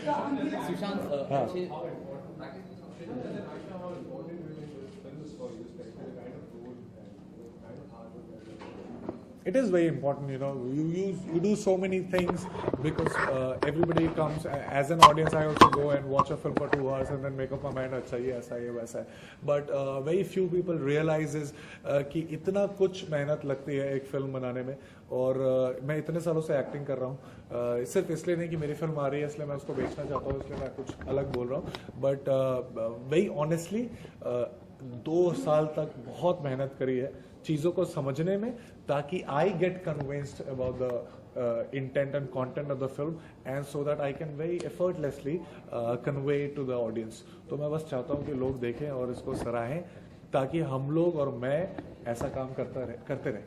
सुशांत हाँ अच्छे it is very important, you know. You do so many things because everybody comes as an audience. I also go and watch a film for 2 hours and then make up my mind. अच्छा ये ऐसा है वैसा है. But very few people realizes कि इतना कुछ मेहनत लगती है एक फिल्म बनाने में. और मैं इतने सालों से एक्टिंग कर रहा हूँ, सिर्फ इसलिए नहीं कि मेरी फिल्म आ रही है इसलिए मैं उसको बेचना चाहता हूँ, इसलिए मैं कुछ अलग बोल रहा हूँ. बट वेरी ऑनेस्टली 2 साल तक बहुत मेहनत करी है चीज़ों को समझने में, ताकि I get convinced about the intent and content of the film and so that I can very effortlessly convey to the audience. तो मैं बस चाहता हूँ कि लोग देखें और इसको सराहें, ताकि हम लोग और मैं ऐसा काम करते रहें.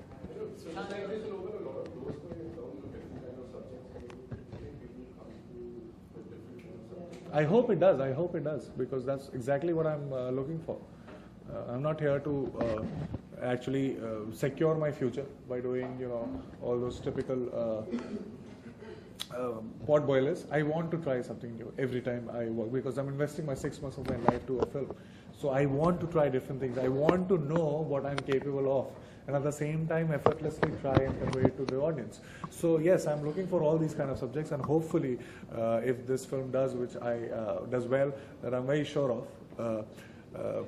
I hope it does, because that's exactly what I'm looking for. I'm not here to actually secure my future by doing, you know, all those typical pot boilers. I want to try something new every time I work, because I'm investing my 6 months of my life to a film. So I want to try different things. I want to know what I'm capable of, and at the same time effortlessly try and convey it to the audience. So yes, I'm looking for all these kind of subjects, and hopefully if this film does, which I does well, that I'm very sure of,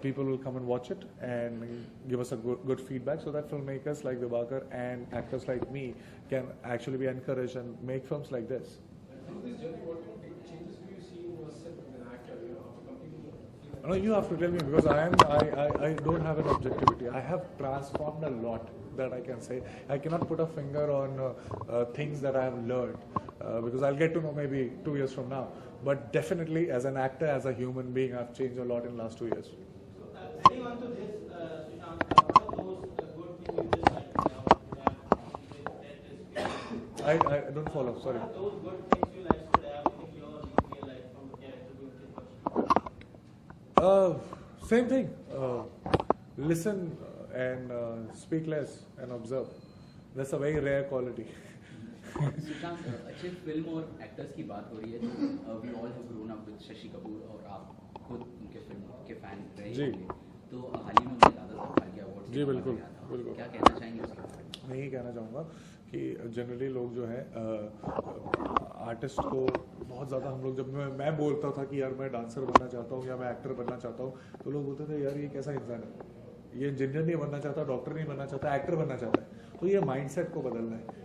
people will come and watch it and give us a good feedback, so that filmmakers like Vibhakar and actors like me can actually be encouraged and make films like this. No, you have to tell me, because I don't have an objectivity. I have transformed a lot, that I can say. I cannot put a finger on things that I have learned, because I'll get to know maybe 2 years from now. But definitely, as an actor, as a human being, I've changed a lot in the last 2 years. Adding on to this, Sushant, what are those good things you just like I don't follow, sorry. What are those good things you like to have in your real life from the character being Same thing. Listen and speak less and observe. That's a very rare quality. Sushant, अच्छे film और actors की बात हो रही है, तो we all have grown up with Shashi Kapoor, और आप खुद उनके फिल्म के फैन रहे होंगे. तो हाल ही में उन्हें दादा फाल्के अवार्ड जी बिल्कुल बिल्कुल. क्या कहना चाहेंगे उसके बारे में? मैं यही कहना चाहूँगा कि जनरली लोग जो है आर्टिस्ट को बहुत ज़्यादा, हम लोग जब मैं बोलता था कि यार मैं डांसर बनना चाहता हूँ या मैं एक्टर बनना चाहता हूँ, तो लोग बोलते थे यार ये कैसा इंसान है, ये इंजीनियर नहीं बनना चाहता, डॉक्टर नहीं बनना चाहता, एक्टर बनना चाहता है. तो ये माइंडसेट को बदलना है.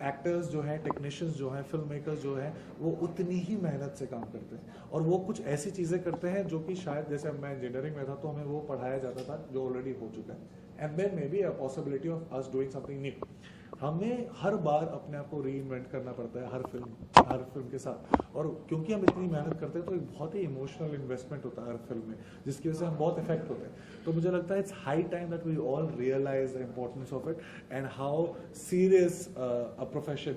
एक्टर्स जो हैं, टेक्नीशियंस जो हैं, फिल्म मेकर्स जो हैं, वो उतनी ही मेहनत से काम करते हैं, और वो कुछ ऐसी चीज़ें करते हैं जो कि शायद, जैसे मैं इंजीनियरिंग में था तो हमें वो पढ़ाया जाता था जो ऑलरेडी हो चुका है, and then may be a possibility of us doing something new. हमें हर बार अपने आप को री इन्वेंट करना पड़ता है हर फिल्म के साथ, और क्योंकि हम इतनी मेहनत करते हैं तो एक बहुत ही इमोशनल इन्वेस्टमेंट होता है हर फिल्म में, जिसकी वजह से हम बहुत इफेक्ट होते हैं. तो मुझे लगता है it's high time that we all realise the importance of it and how serious a profession,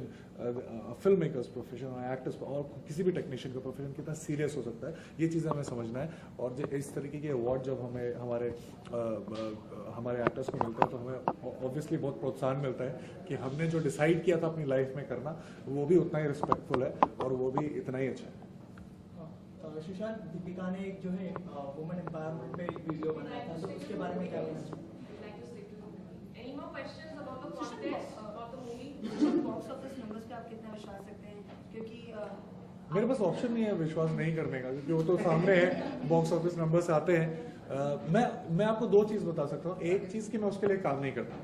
film makers profession और एक्टर्स और किसी भी टेक्नीशियन का प्रोफेशन कितना सीरियस हो सकता है, ये चीज़ें हमें समझना है. और जो इस तरीके के अवार्ड जब हमें हमारे एक्टर्स को मिलता है, तो हमें ऑब्वियसली बहुत प्रोत्साहन मिलता है कि हमने जो डिसाइड किया था अपनी लाइफ में करना, वो भी उतना ही रिस्पेक्टफुल है और वो भी इतना ही अच्छा है. सुशांत, दीपिका ने एक जो है वुमेन एम्पावरमेंट पे एक वीडियो बनाया था, तो उसके बारे में क्या कहना चाहिए? Any more questions about the contest, about the movie? Box office numbers पे आप कितना विश्वास रखते हैं? क्योंकि मेरे पास ऑप्शन नहीं है विश्वास नहीं करने का, क्योंकि वो तो सामने है, बॉक्स ऑफिस नंबर्स आते हैं. मैं आपको 2 चीज़ बता सकता हूँ. एक चीज़ कि मैं उसके लिए काम नहीं करता.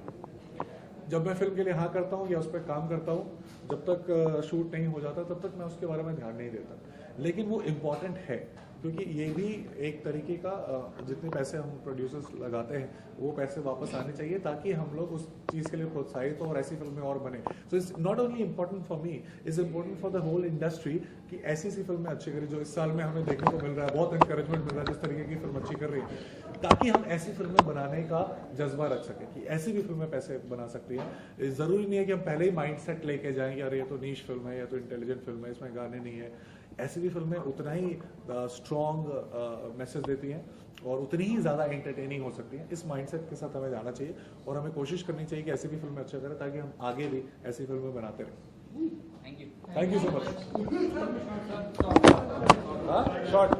जब मैं फिल्म के लिए हाँ करता हूँ या उस पर काम करता हूँ, जब तक शूट नहीं हो जाता तब तक मैं उसके बारे में ध्यान नहीं देता. लेकिन वो इम्पॉर्टेंट है, क्योंकि ये भी एक तरीके का जितने पैसे हम प्रोड्यूसर्स लगाते हैं वो पैसे वापस आने चाहिए, ताकि हम लोग उस चीज़ के लिए प्रोत्साहित हो और ऐसी फिल्में और बने. So it's not only important for me, it's important for the whole industry कि ऐसी फिल्में अच्छी करें. जो इस साल में हमें देखने को मिल रहा है, बहुत इंकरेजमेंट मिल रहा है जिस तरीके की फिल्म अच्छी कर रही है, ताकि हम ऐसी फिल्में बनाने का जज्बा रख सकें कि ऐसी भी फिल्में पैसे बना सकती हैं. ज़रूरी नहीं है कि हम पहले ही माइंड सेट लेके जाएं, यार ये तो नीश फिल्म है या तो इंटेलिजेंट फिल्म है, इसमें गाने नहीं है. ऐसी भी फिल्में उतना ही स्ट्रॉन्ग मैसेज देती हैं और उतनी ही ज़्यादा एंटरटेनिंग हो सकती हैं. इस माइंडसेट के साथ हमें जाना चाहिए और हमें कोशिश करनी चाहिए कि ऐसी भी फिल्में अच्छा करें, ताकि हम आगे भी ऐसी फिल्में बनाते रहें. Thank you. Thank you so much. Shot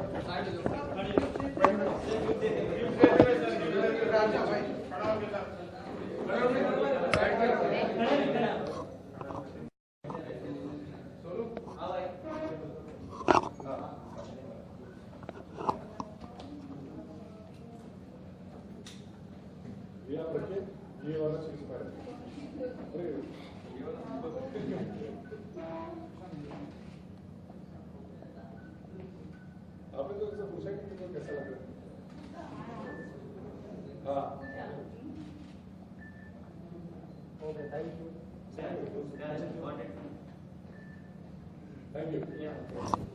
ये आप रखिए, ये वाला चीज पर आपने तो उससे पूछा कि तुमको कैसा लग रहा है? हाँ okay, thank you. Thank you